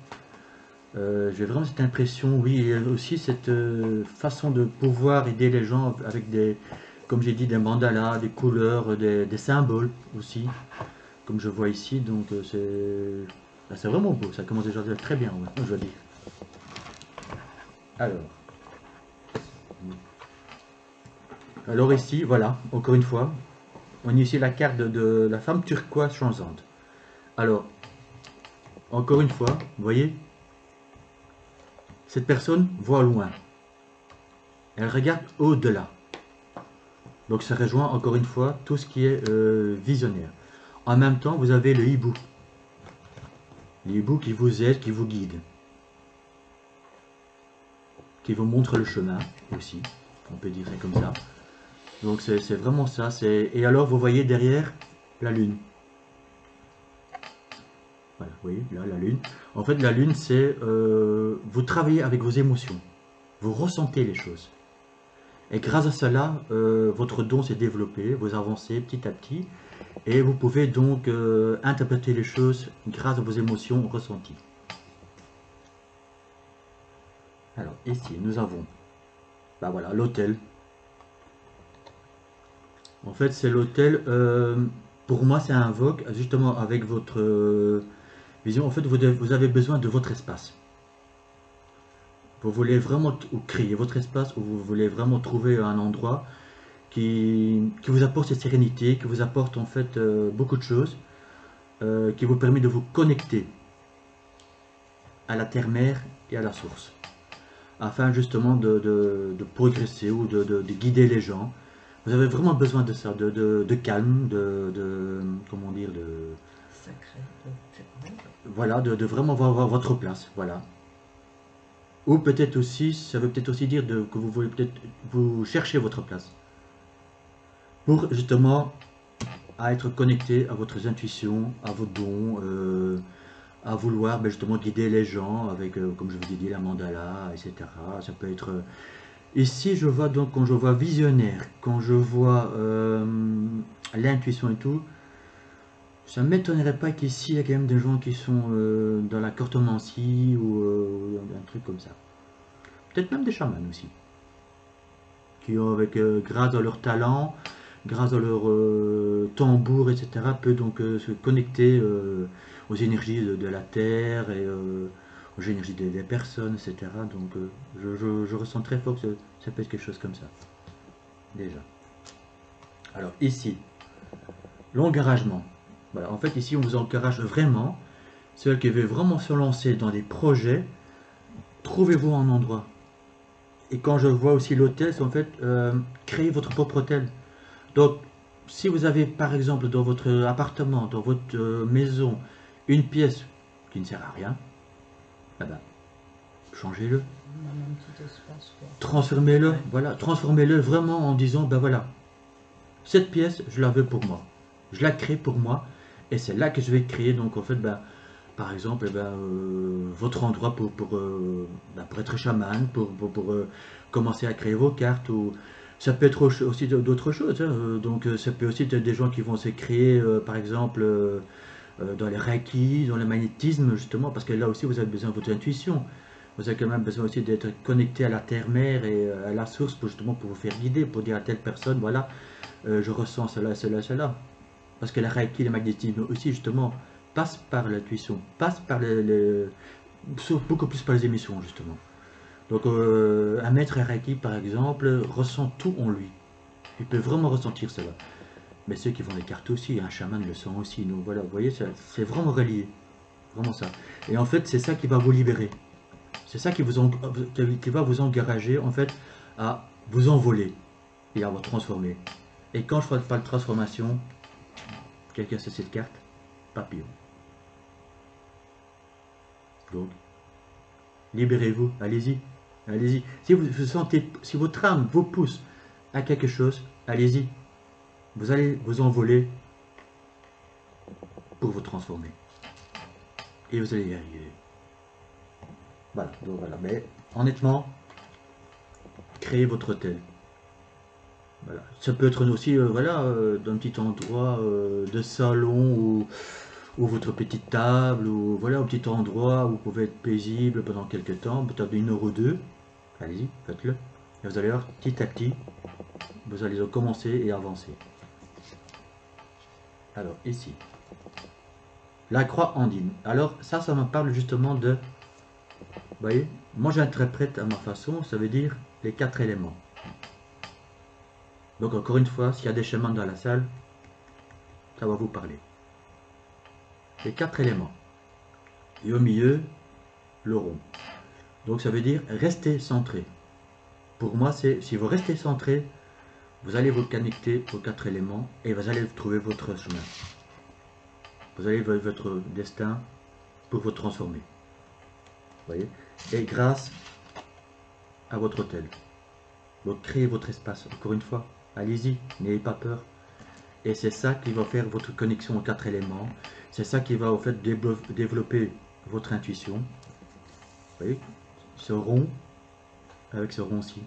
J'ai vraiment cette impression, oui, et aussi cette façon de pouvoir aider les gens avec des, comme j'ai dit, des mandalas, des couleurs, des symboles aussi, comme je vois ici. Donc c'est vraiment beau, ça commence déjà très bien, ouais, je dois dire. Alors ici, voilà, encore une fois, on a ici la carte de la femme turquoise changeante. Alors, encore une fois, vous voyez, cette personne voit loin. Elle regarde au-delà. Donc ça rejoint encore une fois tout ce qui est visionnaire. En même temps, vous avez le hibou. Le hibou qui vous aide, qui vous guide. Qui vous montre le chemin aussi. On peut dire ça comme ça. Donc c'est vraiment ça. Et alors vous voyez derrière la lune. Voilà, vous voyez là la lune. En fait la lune c'est vous travaillez avec vos émotions. Vous ressentez les choses. Et grâce à cela, votre don s'est développé, vous avancez petit à petit, et vous pouvez donc interpréter les choses grâce à vos émotions ressenties. Alors ici, nous avons voilà, l'autel. En fait, c'est l'autel, pour moi, ça invoque, justement avec votre vision, en fait, vous avez besoin de votre espace. Vous voulez vraiment créer votre espace, ou vous voulez vraiment trouver un endroit qui vous apporte cette sérénité, qui vous apporte en fait beaucoup de choses, qui vous permet de vous connecter à la terre-mère et à la source, afin justement de progresser ou de guider les gens. Vous avez vraiment besoin de ça, de calme, comment dire, voilà, de vraiment avoir votre place, voilà. Ou peut-être aussi, ça veut peut-être aussi dire que vous voulez peut-être vous chercher votre place. Pour justement à être connecté à votre intuition, à vos dons, à vouloir justement guider les gens avec, comme je vous ai dit, la mandala, etc. Ça peut être... Ici, je vois donc, quand je vois visionnaire, quand je vois l'intuition et tout, ça ne m'étonnerait pas qu'ici, il y a quand même des gens qui sont dans la cartomancie ou un truc comme ça. Peut-être même des chamans aussi. Qui ont, grâce à leur talent, grâce à leur tambour, etc., peut donc se connecter aux énergies de la terre et aux énergies des personnes, etc. Donc je ressens très fort que ça peut être quelque chose comme ça. Déjà. Alors ici, l'encouragement. Voilà, en fait ici on vous encourage vraiment, ceux qui veulent vraiment se lancer dans des projets, trouvez-vous un endroit. Et quand je vois aussi l'hôtel, c'est en fait créer votre propre hôtel. Donc, si vous avez par exemple dans votre appartement, dans votre maison, une pièce qui ne sert à rien, eh ben, changez-le. Même un petit espace, quoi. Transformez-le, Ouais. voilà, transformez-le vraiment en disant, ben voilà, cette pièce, je la veux pour moi. Je la crée pour moi, et c'est là que je vais créer, donc en fait, ben, par exemple, votre endroit pour être chaman, pour commencer à créer vos cartes, ou ça peut être aussi d'autres choses, hein, donc ça peut aussi être des gens qui vont se créer, par exemple, dans les reiki, dans le magnétisme, justement, parce que là aussi, vous avez besoin de votre intuition. Vous avez quand même besoin aussi d'être connecté à la terre-mère et à la source pour justement pour vous faire guider, pour dire à telle personne, voilà, je ressens cela, cela, cela. Parce que la Reiki, le magnétisme aussi, justement, passe par l'intuition, passe par beaucoup plus par les émissions, justement. Donc, un maître Reiki, par exemple, ressent tout en lui. Il peut vraiment ressentir cela. Mais ceux qui vont les cartes aussi, un chaman le sent aussi. Donc voilà, vous voyez, c'est vraiment relié. Vraiment ça. Et en fait, c'est ça qui va vous libérer. C'est ça qui va vous engager, en fait, à vous envoler et à vous transformer. Et quand je parle de transformation, quelqu'un sait cette carte? Papillon. Donc, libérez-vous, allez-y, allez-y. Si vous sentez, si votre âme vous pousse à quelque chose, allez-y. Vous allez vous envoler pour vous transformer. Et vous allez y arriver. Voilà, donc voilà. Mais honnêtement, créez votre hôtel. Voilà. Ça peut être aussi, voilà, d'un petit endroit de salon ou votre petite table, ou voilà, un petit endroit où vous pouvez être paisible pendant quelques temps, peut-être 1 heure ou 2. Allez-y, faites-le. Et vous allez voir, petit à petit, vous allez commencer et avancer. Alors, ici, la croix andine. Alors, ça me parle justement de, vous voyez, moi j'interprète à ma façon, ça veut dire les 4 éléments. Donc, encore une fois, s'il y a des chamans dans la salle, ça va vous parler. Les 4 éléments. Et au milieu, le rond. Donc, ça veut dire rester centré. Pour moi, c'est si vous restez centré, vous allez vous connecter aux 4 éléments et vous allez trouver votre chemin. Vous allez votre destin pour vous transformer. Vous voyez? Et grâce à votre hôtel. Donc créez votre espace. Encore une fois, allez-y, n'ayez pas peur. Et c'est ça qui va faire votre connexion aux 4 éléments. C'est ça qui va en fait développer votre intuition. Vous voyez? Ce rond avec ce rond-ci.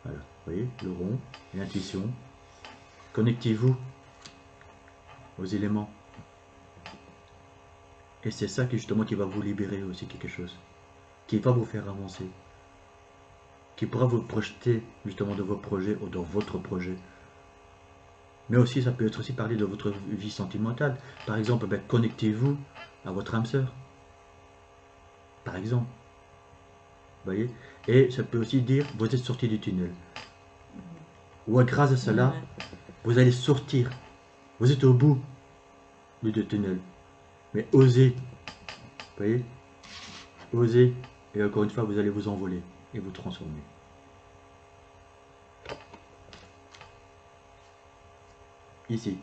Voilà, vous voyez, le rond, l'intuition. Connectez-vous aux éléments. Et c'est ça qui justement qui va vous libérer aussi quelque chose. Qui va vous faire avancer. Qui pourra vous projeter justement de vos projets ou dans votre projet. Mais aussi, ça peut être aussi parler de votre vie sentimentale. Par exemple, connectez-vous à votre âme sœur. Par exemple. Vous voyez? Et ça peut aussi dire, vous êtes sorti du tunnel. Ou grâce à cela, vous allez sortir. Vous êtes au bout du tunnel. Mais osez. Vous voyez? Osez. Et encore une fois, vous allez vous envoler et vous transformer. Ici.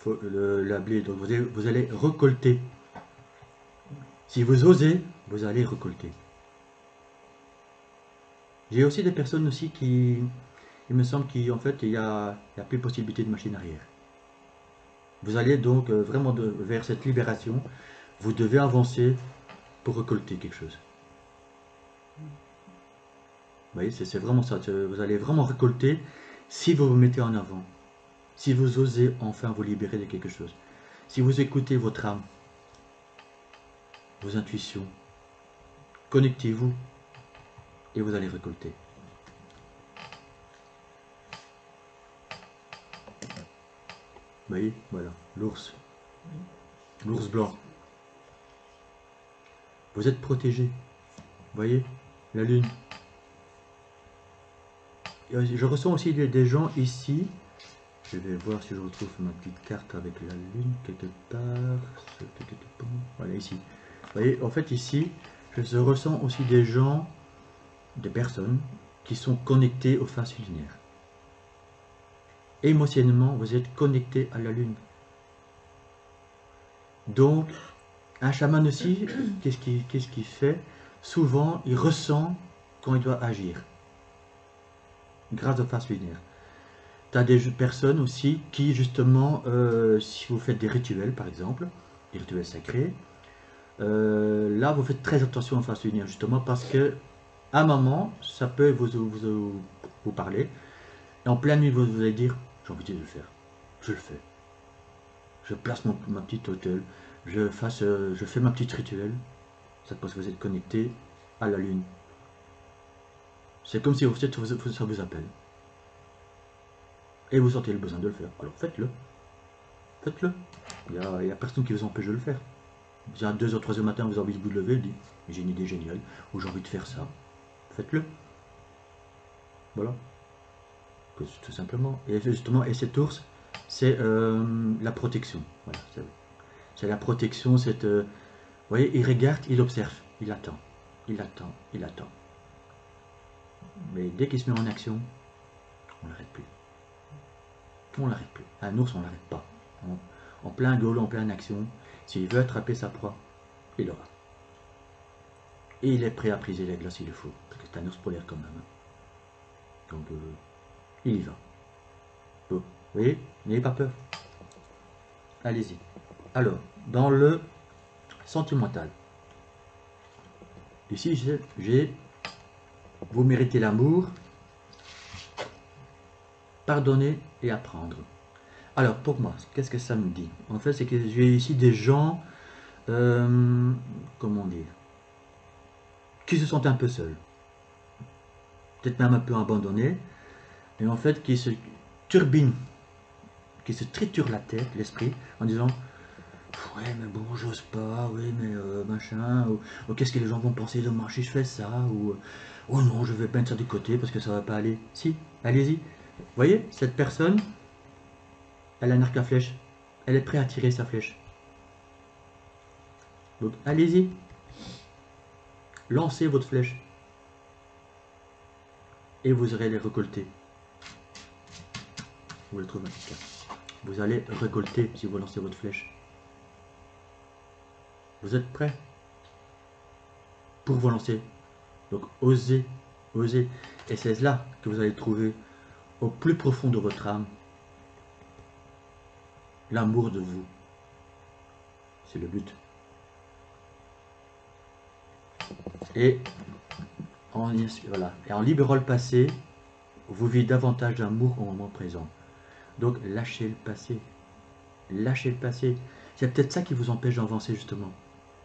La blé, donc vous allez récolter. Si vous osez, vous allez récolter. J'ai aussi des personnes aussi qui, il me semble qu'en fait, il y a plus possibilité de machine arrière. Vous allez donc vraiment vers cette libération. Vous devez avancer pour récolter quelque chose. Vous voyez, c'est vraiment ça. Vous allez vraiment récolter si vous vous mettez en avant. Si vous osez enfin vous libérer de quelque chose. Si vous écoutez votre âme, vos intuitions, connectez-vous et vous allez récolter. Vous voyez, voilà, l'ours. L'ours blanc. Vous êtes protégé. Vous voyez, la lune. Je ressens aussi des gens ici. Je vais voir si je retrouve ma petite carte avec la lune quelque part. Voilà, ici. Vous voyez, en fait, ici, je ressens aussi des gens, des personnes qui sont connectées aux phases lunaires. Émotionnellement, vous êtes connecté à la lune. Donc, un chaman aussi, qu'est-ce qu'il fait? Souvent, il ressent quand il doit agir, grâce aux phases lunaires. Tu as des personnes aussi qui, justement, si vous faites des rituels, par exemple, des rituels sacrés, là, vous faites très attention aux phases lunaires, justement, parce que à un moment, ça peut vous parler, et en pleine nuit, vous allez dire, j'ai envie de le faire, je le fais. Je place ma petite hôtel, je fais ma petite rituel, c'est parce que vous êtes connecté à la lune. C'est comme si ça vous appelle. Et vous sentez le besoin de le faire. Alors faites-le. Faites-le. Il y a personne qui vous empêche de le faire. Si à 2h, 3h du matin, vous avez envie de vous lever, dites, j'ai une idée géniale, ou j'ai envie de faire ça. Faites-le. Voilà. Tout simplement. Et justement, et cet ours, c'est la protection. Voilà, c'est la protection, vous voyez, il regarde, il observe, il attend, il attend, il attend. Mais dès qu'il se met en action, on l'arrête plus. On l'arrête plus. Un ours, on l'arrête pas. En plein goal, en pleine action, s'il veut attraper sa proie, il l'aura. Et il est prêt à briser la glace s'il le faut, parce que c'est un ours polaire quand même. Donc, il y va. Bon, vous voyez, n'ayez pas peur. Allez-y. Alors, dans le sentimental, ici j'ai vous méritez l'amour, pardonner et apprendre. Alors pour moi, qu'est-ce que ça me dit? En fait, c'est que j'ai ici des gens, comment dire, qui se sentent un peu seuls, peut-être même un peu abandonnés, et en fait qui se turbinent, qui se triturent la tête, l'esprit, en disant ouais mais bon j'ose pas, oui mais machin, ou qu'est-ce que les gens vont penser de moi si je fais ça, ou oh non je vais mettre ça de côté parce que ça va pas aller. Si, allez-y. Vous voyez, cette personne, elle a un arc à flèche, elle est prête à tirer sa flèche. Donc allez-y, lancez votre flèche et vous aurez les récolter. Vous le trouvez, vous allez récolter si vous lancez votre flèche. Vous êtes prêts pour vous lancer. Donc osez, osez. Et c'est là que vous allez trouver au plus profond de votre âme l'amour de vous. C'est le but. Et voilà. Et en libérant le passé, vous vivez davantage d'amour au moment présent. Donc lâchez le passé. Lâchez le passé. C'est peut-être ça qui vous empêche d'avancer justement.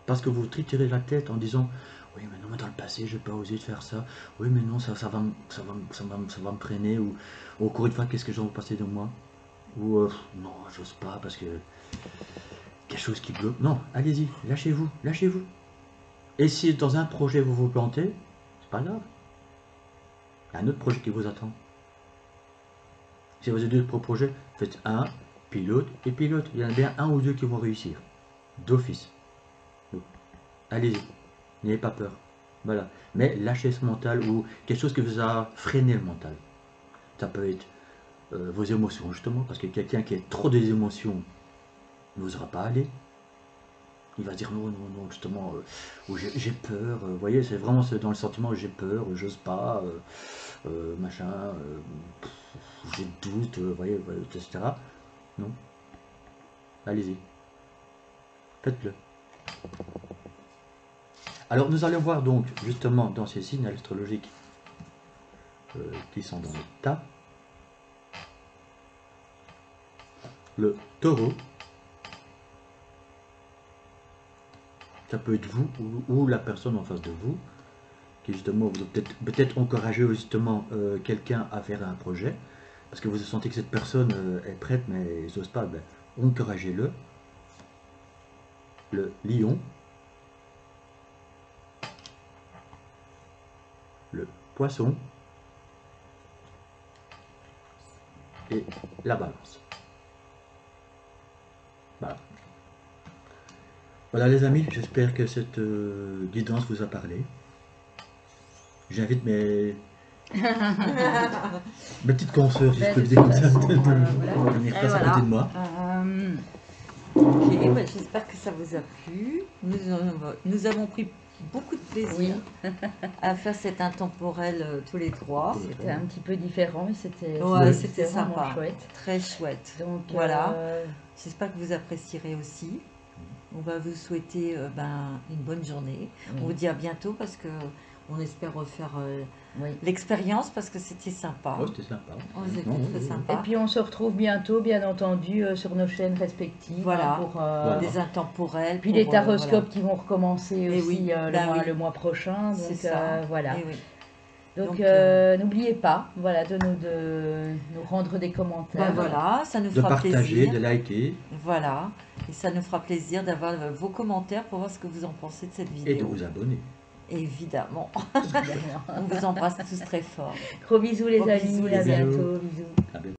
Parce que vous triturez la tête en disant oui mais non mais dans le passé je n'ai pas osé faire ça, oui mais non ça va me freiner, ou encore une fois qu'est-ce que j'en vais passer de moi, ou non j'ose pas parce que quelque chose qui bloque. Non, allez-y, lâchez-vous, lâchez-vous. Et si dans un projet vous vous plantez, c'est pas grave, il y a un autre projet qui vous attend. Si vous avez deux projets, faites un, puis l'autre, et puis l'autre. Il y en a bien un ou deux qui vont réussir d'office. Allez-y, n'ayez pas peur. Voilà. Mais lâchez ce mental ou quelque chose qui vous a freiné le mental. Ça peut être vos émotions, justement, parce que quelqu'un qui a trop des émotions n'osera pas aller. Il va dire non, non, non, justement, j'ai peur. Vous voyez, c'est vraiment dans le sentiment j'ai peur, j'ose pas, machin, j'ai doute, vous voyez, etc. Non. Allez-y. Faites-le. Alors nous allons voir donc justement dans ces signes astrologiques qui sont dans le tas. Le taureau, ça peut être vous ou la personne en face de vous, qui justement vous peut-être encourager justement quelqu'un à faire un projet, parce que vous sentez que cette personne est prête mais ils n'osent pas, ben, encouragez-le. Le lion, le poisson et la balance. Voilà. Voilà les amis, j'espère que cette guidance vous a parlé. J'invite mes petites consoeurs, si je peux le dire comme ça, de venir passer à côté de moi. Ok, bah, j'espère que ça vous a plu. Nous avons pris beaucoup de plaisir à faire cet intemporel tous les trois. C'était un petit peu différent, mais c'était Ouais, c'était c'était vraiment sympa. chouette. Très chouette. Donc Voilà. J'espère que vous apprécierez aussi. On va vous souhaiter une bonne journée. On vous dit à bientôt parce que on espère refaire l'expérience parce que c'était sympa. Ouais, c'était sympa. C'était très sympa. Et puis on se retrouve bientôt, bien entendu, sur nos chaînes respectives. Voilà. Pour des intemporels. puis les taroscopes qui vont recommencer Et aussi le mois prochain. Donc ça. voilà. Et oui. Donc, n'oubliez pas, voilà, de nous rendre des commentaires. Voilà, ça nous De fera partager, plaisir. de liker Voilà, et ça nous fera plaisir d'avoir vos commentaires pour voir ce que vous en pensez de cette vidéo. et de vous abonner. Évidemment. On vous embrasse tous très fort. Gros bisous les Gros amis, bisous, à les amis. bientôt, bisous. À bientôt.